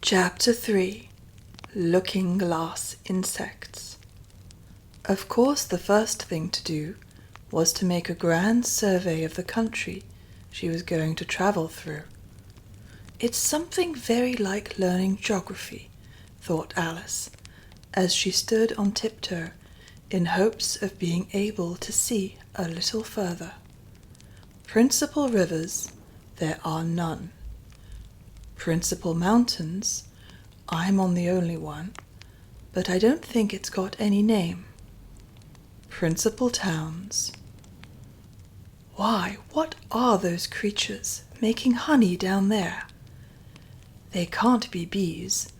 Chapter 3. Looking Glass Insects. Of course, the first thing to do was to make a grand survey of the country she was going to travel through. It's something very like learning geography, thought Alice, as she stood on tiptoe in hopes of being able to see a little further. Principal rivers, there are none. Principal mountains, I'm on the only one, but I don't think it's got any name. Principal towns. Why, what are those creatures making honey down there? They can't be bees.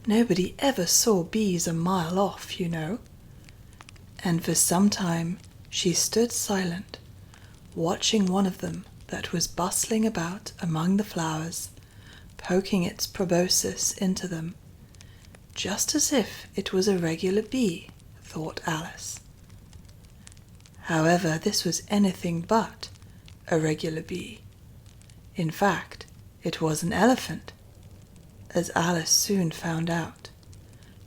Nobody ever saw bees a mile off, you know. And for some time she stood silent, watching one of them that was bustling about among the flowers, poking its proboscis into them, just as if it was a regular bee, thought Alice. However, this was anything but a regular bee. In fact, it was an elephant, as Alice soon found out,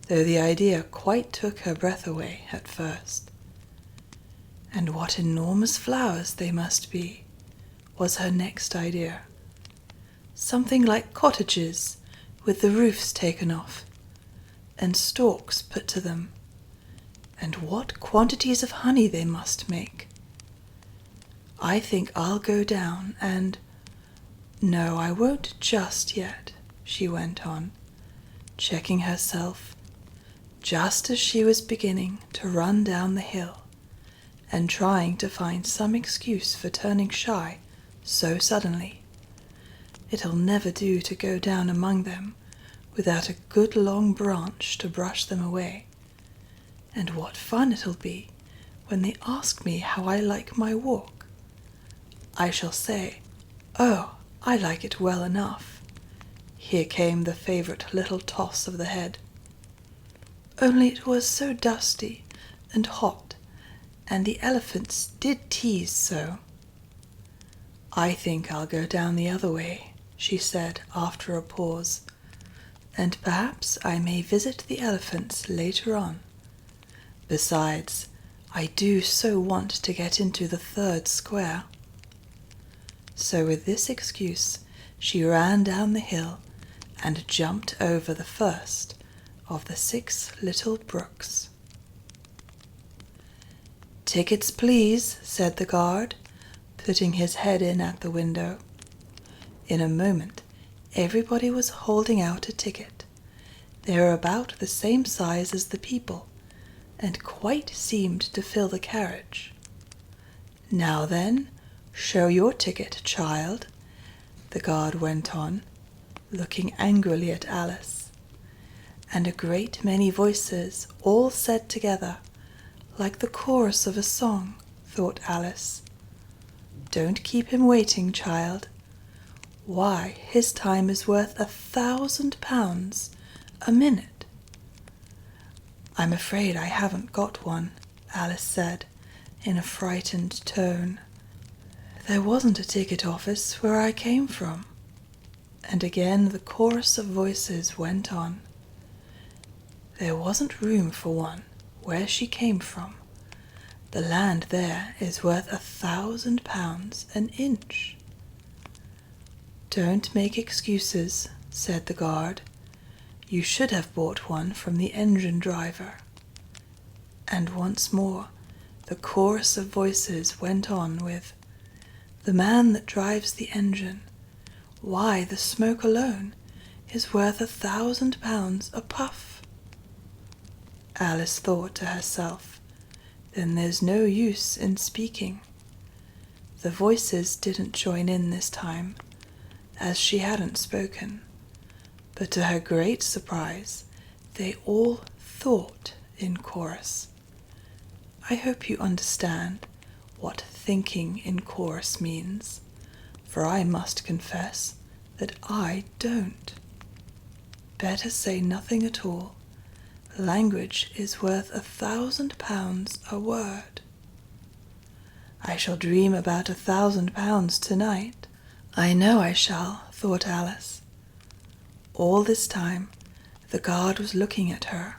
though the idea quite took her breath away at first. And what enormous flowers they must be, was her next idea. Something like cottages with the roofs taken off and stalks put to them, and what quantities of honey they must make. I think I'll go down and— No, I won't just yet, she went on, checking herself, just as she was beginning to run down the hill and trying to find some excuse for turning shy so suddenly. It'll never do to go down among them without a good long branch to brush them away. And what fun it'll be when they ask me how I like my walk. I shall say, "Oh, I like it well enough." Here came the favourite little toss of the head. Only it was so dusty and hot, and the elephants did tease so. I think I'll go down the other way, she said after a pause, and perhaps I may visit the elephants later on. Besides, I do so want to get into the third square. So with this excuse, she ran down the hill and jumped over the first of the 6 little brooks. "Tickets, please," said the guard, putting his head in at the window. In a moment, everybody was holding out a ticket. They were about the same size as the people, and quite seemed to fill the carriage. "Now then, show your ticket, child," the guard went on, looking angrily at Alice. And a great many voices all said together, like the chorus of a song, thought Alice, "Don't keep him waiting, child. Why, his time is worth £1,000 a minute." "I'm afraid I haven't got one," Alice said in a frightened tone. "There wasn't a ticket office where I came from." And again the chorus of voices went on. There wasn't room for one where she came from. The land there is worth £1,000 an inch. "Don't make excuses," said the guard. "You should have bought one from the engine driver." And once more the chorus of voices went on with, "The man that drives the engine, why, the smoke alone is worth £1,000 a puff." Alice thought to herself, then there's no use in speaking. The voices didn't join in this time, as she hadn't spoken, but to her great surprise, they all thought in chorus. I hope you understand what thinking in chorus means, for I must confess that I don't. Better say nothing at all. Language is worth £1,000 a word. I shall dream about £1,000 tonight. I know I shall, thought Alice. all this time the guard was looking at her,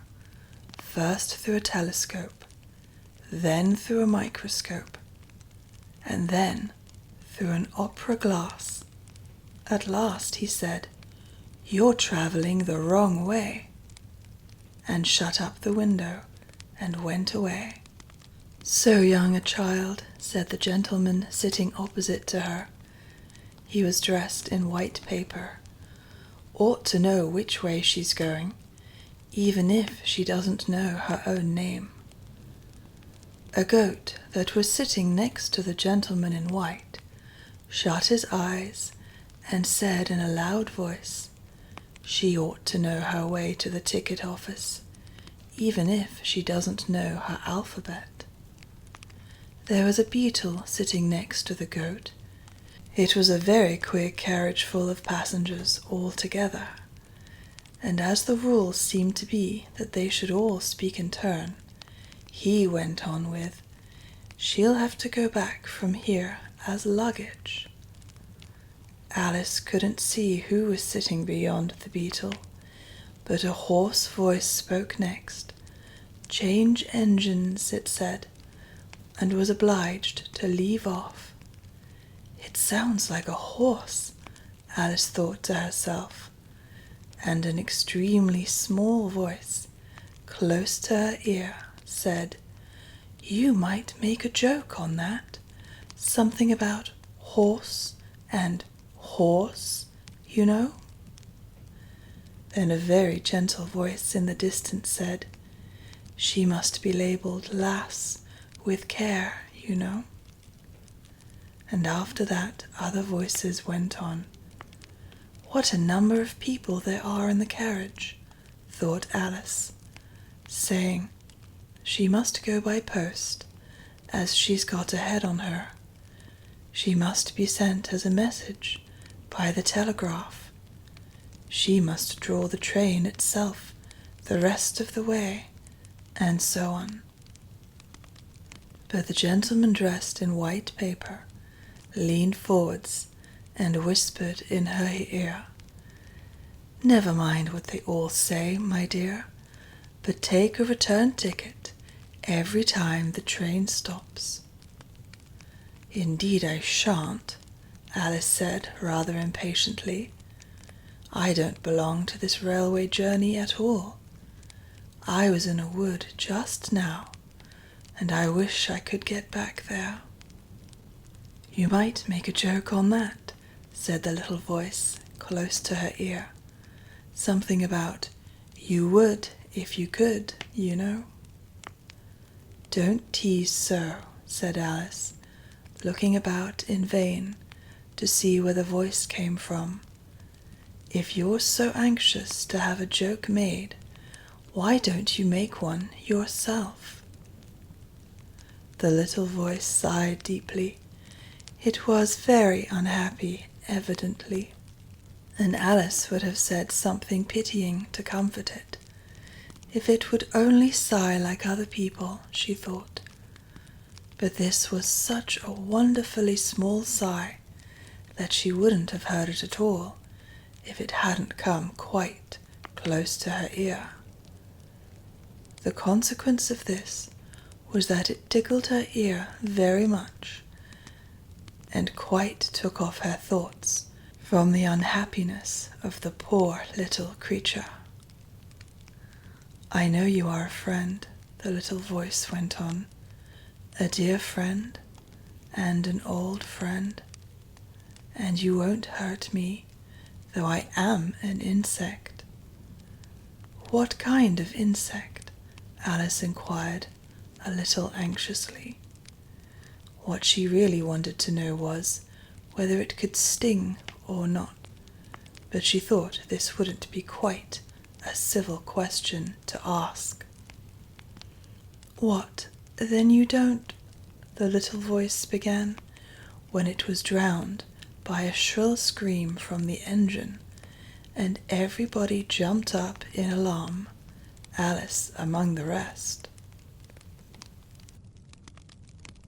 first through a telescope, then through a microscope, and then through an opera glass. At last he said, "You're traveling the wrong way," and shut up the window and went away. "So young a child," said the gentleman sitting opposite to her. He was dressed in white paper. "Ought to know which way she's going, even if she doesn't know her own name." A goat that was sitting next to the gentleman in white shut his eyes and said in a loud voice, "She ought to know her way to the ticket office, even if she doesn't know her alphabet." There was a beetle sitting next to the goat. It was a very queer carriage full of passengers all together, and as the rule seemed to be that they should all speak in turn, he went on with, "She'll have to go back from here as luggage." Alice couldn't see who was sitting beyond the beetle, but a hoarse voice spoke next. "Change engines," it said, and was obliged to leave off. "It sounds like a horse," Alice thought to herself, and an extremely small voice, close to her ear, said, "You might make a joke on that. Something about horse and horse, you know." Then a very gentle voice in the distance said, "She must be labelled Lass with care, you know." And after that other voices went on. "What a number of people there are in the carriage," thought Alice, saying, "She must go by post, as she's got ahead on her. She must be sent as a message by the telegraph. She must draw the train itself the rest of the way, and so on." But the gentleman dressed in white paper leaned forwards and whispered in her ear, "Never mind what they all say, my dear, but take a return ticket every time the train stops." "Indeed I shan't," Alice said rather impatiently. "I don't belong to this railway journey at all. I was in a wood just now, and I wish I could get back there." "You might make a joke on that," said the little voice close to her ear. "Something about, 'You would if you could, you know.'" "Don't tease so," said Alice, looking about in vain to see where the voice came from. "If you're so anxious to have a joke made, why don't you make one yourself?" The little voice sighed deeply. It was very unhappy, evidently, and Alice would have said something pitying to comfort it. If it would only sigh like other people, she thought. But this was such a wonderfully small sigh that she wouldn't have heard it at all if it hadn't come quite close to her ear. The consequence of this was that it tickled her ear very much, and quite took off her thoughts from the unhappiness of the poor little creature. "I know you are a friend," the little voice went on, "a dear friend and an old friend, and you won't hurt me, though I am an insect." "What kind of insect?" Alice inquired, a little anxiously. What she really wanted to know was whether it could sting or not, but she thought this wouldn't be quite a civil question to ask. "What, then you don't—" the little voice began, when it was drowned by a shrill scream from the engine, and everybody jumped up in alarm, Alice among the rest.